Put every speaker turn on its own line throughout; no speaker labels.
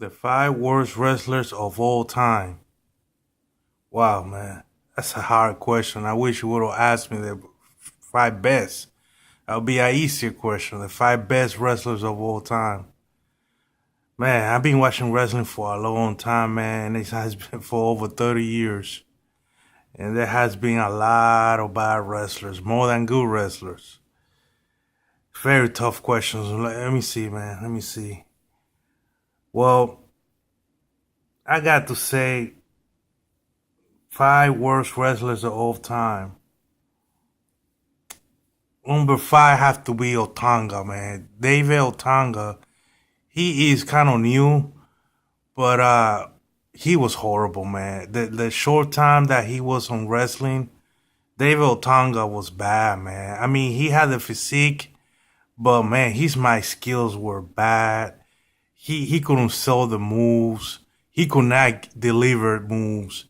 The five worst wrestlers of all time. Wow, man. That's a hard question. I wish you would have asked me the five best. That would be an easier question. The five best wrestlers of all time. Man, I've been watching wrestling for a long time, man. It has been for over 30 years. And there has been a lot of bad wrestlers, more than good wrestlers. Very tough questions. Let me see, man. Let me see. Well, I got to say five worst wrestlers of all time. Number five have to be Otanga, man. David Otanga. He is kind of new, but he was horrible, man. The short time that he was on wrestling, David Otanga was bad, man. I mean, he had the physique, but man, his mic skills were bad. He couldn't sell the moves. He could not deliver moves.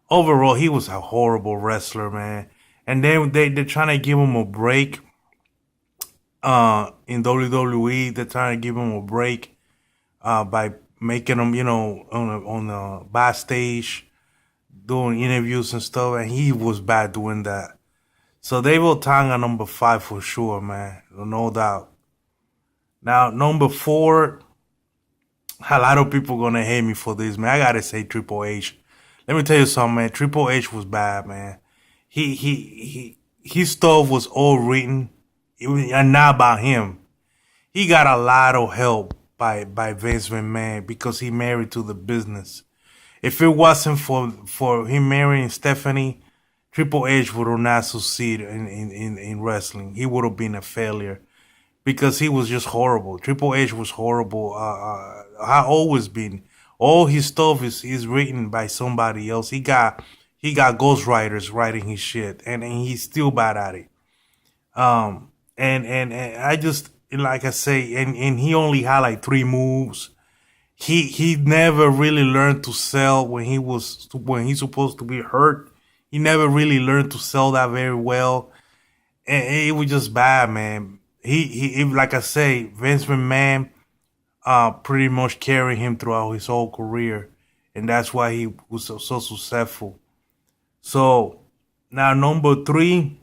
Overall, he was a horrible wrestler, man. And then they're trying to give him a break. In WWE, they're trying to give him a break by making him, on the backstage doing interviews and stuff, and he was bad doing that. So they will Tanga number five for sure, man, no doubt. Now number four, a lot of people gonna hate me for this, man. I gotta say Triple H. Let me tell you something, man. Triple H was bad, man. His stuff was all written, and not about him. He got a lot of help by Vince McMahon because he married to the business. If it wasn't for him marrying Stephanie, Triple H would have not succeeded in wrestling. He would have been a failure because he was just horrible. Triple H was horrible. I always been. All his stuff is written by somebody else. He got ghostwriters writing his shit, and he's still bad at it. And I just like I say, and he only had like three moves. He never really learned to sell when he's supposed to be hurt. He never really learned to sell that very well, and it was just bad, man. He like I say, Vince McMahon pretty much carried him throughout his whole career, and that's why he was so successful. So now number three,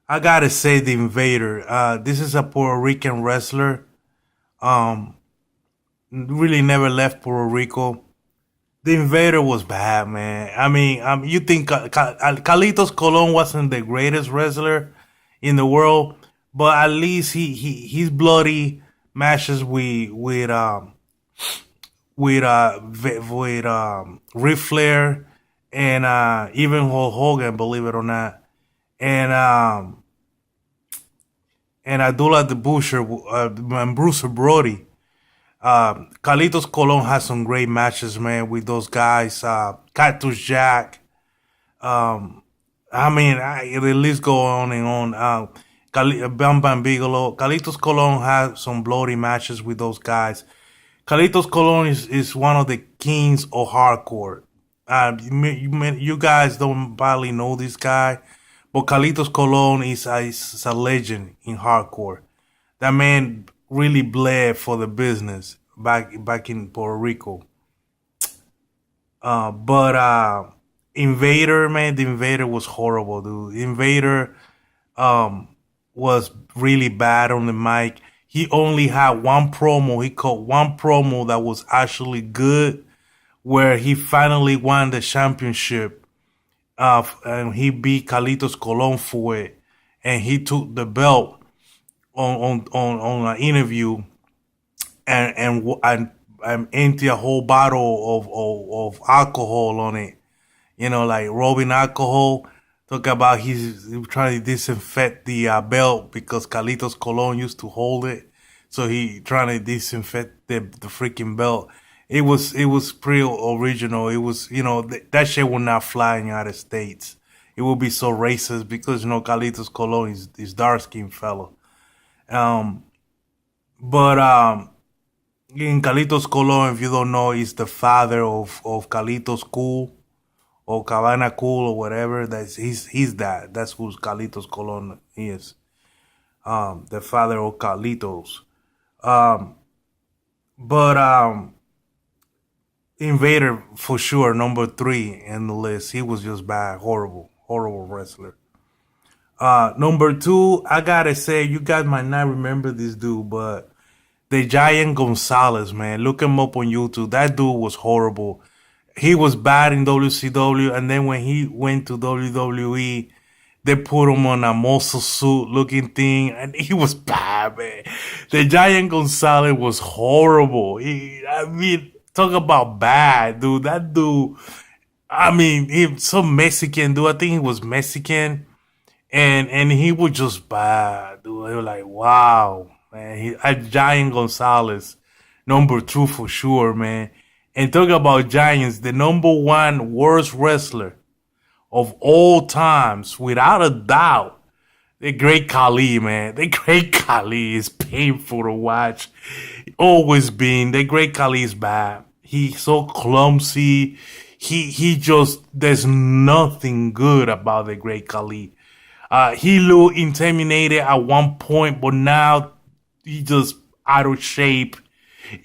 I gotta say the Invader. This is a Puerto Rican wrestler. Um, really never left Puerto Rico. The Invader was bad, man. I mean, you think Carlitos Colon wasn't the greatest wrestler in the world, but at least his bloody matches with Ric Flair and even Hulk Hogan, believe it or not, and Abdullah the Butcher and Bruce Brody. Carlitos Colon has some great matches, man, with those guys. Cactus Jack. I mean, the list go on and on. Bam Bam Bigelow. Carlitos Colon has some bloody matches with those guys. Carlitos Colon is one of the kings of hardcore. You guys don't probably know this guy, but Carlitos Colon is a legend in hardcore. That man really bled for the business back in Puerto Rico. But Invader, man, the Invader was horrible, dude. Invader was really bad on the mic. He only had one promo. He cut one promo that was actually good, where he finally won the championship. And he beat Carlitos Colon for it, and he took the belt on an interview and empty a whole bottle of alcohol on it. Like rubbing alcohol. Talk about he's trying to disinfect the belt because Carlitos Colon used to hold it, so he trying to disinfect the freaking belt. It was pretty original. It was that shit would not fly in the United States. It would be so racist because Carlitos Colon is dark skinned fellow. Um, but in Carlitos Colon, if you don't know, is the father of Carlitos Cool or Cabana Cool or whatever. He's that. That's who Carlitos Colon is. The father of Carlitos. Um, But Invader for sure, number three in the list. He was just bad, horrible, horrible wrestler. Number two, I gotta say, you guys might not remember this dude, but the Giant Gonzalez, man, look him up on YouTube. That dude was horrible. He was bad in WCW, and then when he went to WWE, they put him on a muscle suit looking thing, and he was bad, man. The Giant Gonzalez was horrible. I mean, talk about bad, dude. That dude, I mean, he some Mexican dude. I think he was Mexican, and he was just bad, dude. They were like, wow, man. A Giant Gonzalez, number two for sure, man. And talk about Giants, the number one worst wrestler of all times, without a doubt. The great Khali, man. The great Khali is painful to watch. Always been. The great Khali is bad. He's so clumsy. He just there's nothing good about the great Khali. He looked intimidated at one point, but now he just out of shape,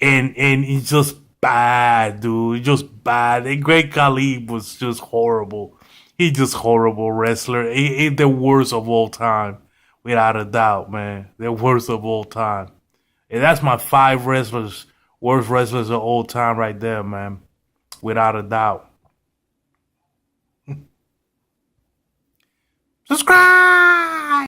and he's just bad, dude. He's just bad. The great Khali was just horrible. He's just horrible wrestler. He the worst of all time, without a doubt, man. The worst of all time. And that's my five wrestlers, worst wrestlers of all time, right there, man. Without a doubt. Subscribe.